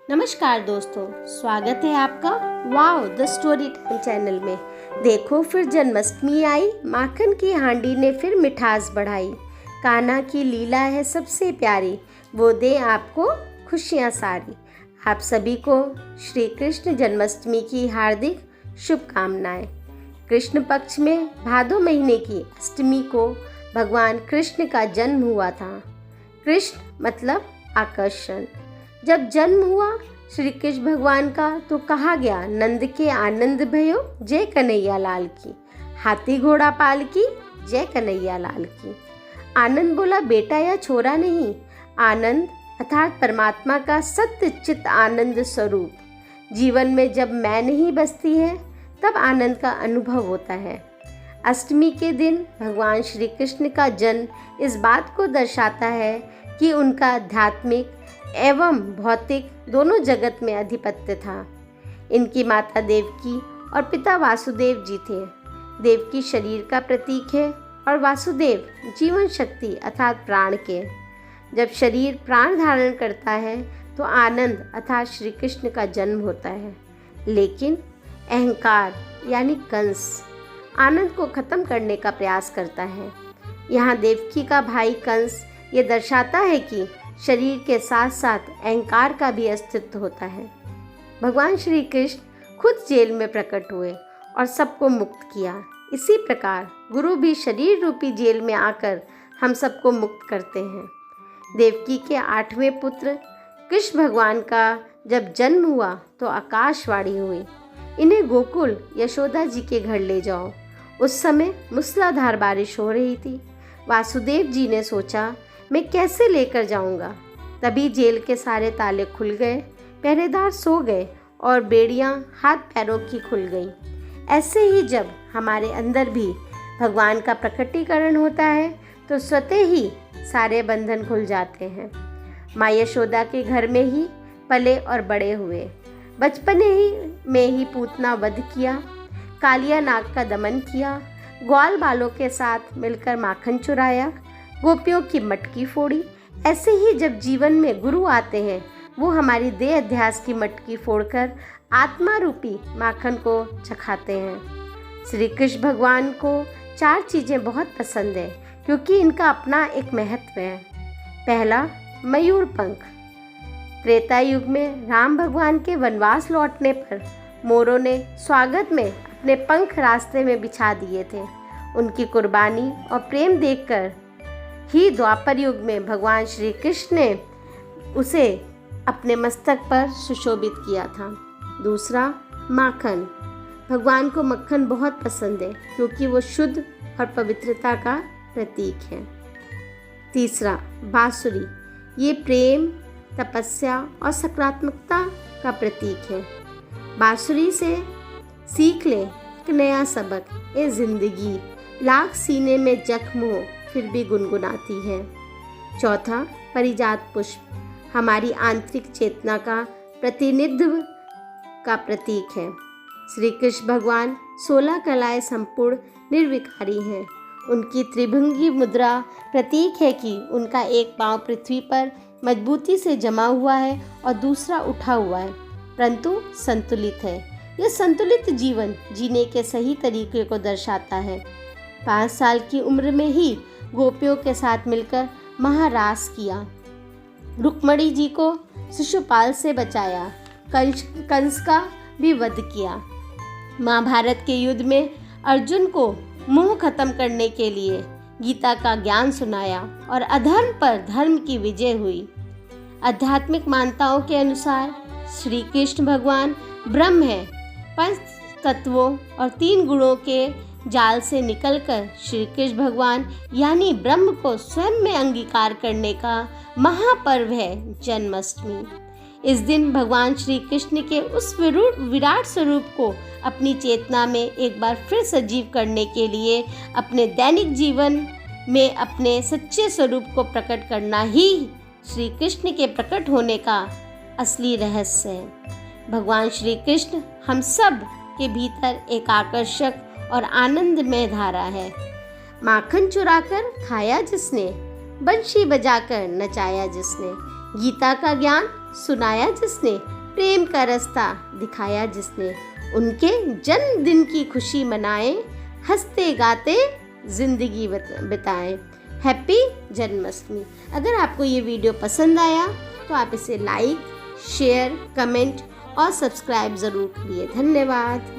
नमस्कार दोस्तों, स्वागत है आपका wow the story time channel में। देखो फिर जन्माष्टमी आई, माखन की हांडी ने फिर मिठास बढ़ाई। कान्हा की लीला है सबसे प्यारी, वो दे आपको खुशियाँ सारी। आप सभी को श्री कृष्ण जन्माष्टमी की हार्दिक शुभकामनाएं। कृष्ण पक्ष में भादो महीने की अष्टमी को भगवान कृष्ण का जन्म हुआ था। कृष्ण मतलब आकर्षण। जब जन्म हुआ श्री कृष्ण भगवान का तो कहा गया, नंद के आनंद भयो जय कन्हैया लाल की, हाथी घोड़ा पाल की जय कन्हैया लाल की। आनंद बोला बेटा या छोरा नहीं, आनंद अर्थात परमात्मा का सत्य चित्त आनंद स्वरूप। जीवन में जब मैं नहीं बसती है तब आनंद का अनुभव होता है। अष्टमी के दिन भगवान श्री कृष्ण का जन्म इस बात को दर्शाता है कि उनका आध्यात्मिक एवं भौतिक दोनों जगत में अधिपत्य था। इनकी माता देवकी और पिता वासुदेव जी थे। देवकी शरीर का प्रतीक है और वासुदेव जीवन शक्ति अर्थात प्राण के। जब शरीर प्राण धारण करता है तो आनंद अर्थात श्री कृष्ण का जन्म होता है। लेकिन अहंकार यानी कंस आनंद को खत्म करने का प्रयास करता है। यहाँ देवकी का भाई कंस ये दर्शाता है कि शरीर के साथ साथ अहंकार का भी अस्तित्व होता है। भगवान श्री कृष्ण खुद जेल में प्रकट हुए और सबको मुक्त किया। इसी प्रकार गुरु भी शरीर रूपी जेल में आकर हम सबको मुक्त करते हैं। देवकी के 8वें पुत्र कृष्ण भगवान का जब जन्म हुआ तो आकाशवाणी हुई, इन्हें गोकुल यशोदा जी के घर ले जाओ। उस समय मूसलाधार बारिश हो रही थी। वासुदेव जी ने सोचा मैं कैसे लेकर जाऊंगा। तभी जेल के सारे ताले खुल गए, पहरेदार सो गए और बेड़ियां हाथ पैरों की खुल गईं। ऐसे ही जब हमारे अंदर भी भगवान का प्रकटीकरण होता है तो स्वतः ही सारे बंधन खुल जाते हैं। माँ यशोदा के घर में ही पले और बड़े हुए। बचपने ही में ही पूतना वध किया, कालिया नाग का दमन किया, ग्वाल बालों के साथ मिलकर माखन चुराया, गोपियों की मटकी फोड़ी। ऐसे ही जब जीवन में गुरु आते हैं वो हमारी देह अध्यास की मटकी फोड़कर आत्मा रूपी माखन को चखाते हैं। श्री कृष्ण भगवान को 4 चीज़ें बहुत पसंद है क्योंकि इनका अपना एक महत्व है। पहला, मयूर पंख। त्रेता युग में राम भगवान के वनवास लौटने पर मोरों ने स्वागत में अपने पंख रास्ते में बिछा दिए थे। उनकी कुर्बानी और प्रेम देखकर ही द्वापर युग में भगवान श्री कृष्ण ने उसे अपने मस्तक पर सुशोभित किया था। दूसरा, माखन। भगवान को मक्खन बहुत पसंद है क्योंकि वो शुद्ध और पवित्रता का प्रतीक है। तीसरा, बांसुरी। ये प्रेम, तपस्या और सकारात्मकता का प्रतीक है। बांसुरी से सीख ले एक नया सबक, ये जिंदगी लाख सीने में जख्म हो फिर भी गुनगुनाती है। चौथा, परिजात पुष्प। हमारी आंतरिक चेतना का प्रतिनिधित्व का प्रतीक है। श्री कृष्ण भगवान 16 कलाएं संपूर्ण निर्विकारी हैं। उनकी त्रिभंगी मुद्रा प्रतीक है कि उनका एक पांव पृथ्वी पर मजबूती से जमा हुआ है और दूसरा उठा हुआ है, परंतु संतुलित है। यह संतुलित जीवन जीने के सही तरीके को दर्शाता है। 5 साल की उम्र में ही गोपियों के साथ मिलकर महारास किया, रुक्मणी जी को शिशुपाल से बचाया, कंस का भी वध किया। महाभारत के युद्ध में अर्जुन को मोह खत्म करने के लिए गीता का ज्ञान सुनाया और अधर्म पर धर्म की विजय हुई। आध्यात्मिक मान्यताओं के अनुसार श्री कृष्ण भगवान ब्रह्म है। 5 तत्वों और 3 गुणों के जाल से निकलकर श्री कृष्ण भगवान यानी ब्रह्म को स्वयं में अंगीकार करने का महापर्व है जन्माष्टमी। इस दिन भगवान श्री कृष्ण के उस विराट स्वरूप को अपनी चेतना में एक बार फिर सजीव करने के लिए अपने दैनिक जीवन में अपने सच्चे स्वरूप को प्रकट करना ही श्री कृष्ण के प्रकट होने का असली रहस्य है। भगवान श्री कृष्ण हम सब के भीतर एक आकर्षक और आनंदमय धारा है। माखन चुराकर खाया जिसने, बंशी बजाकर नचाया जिसने, गीता का ज्ञान सुनाया जिसने, प्रेम का रास्ता दिखाया जिसने, उनके जन्मदिन की खुशी मनाएं, हंसते गाते ज़िंदगी बिताएं। हैप्पी जन्माष्टमी। अगर आपको ये वीडियो पसंद आया तो आप इसे लाइक, शेयर, कमेंट और सब्सक्राइब ज़रूर करिए। धन्यवाद।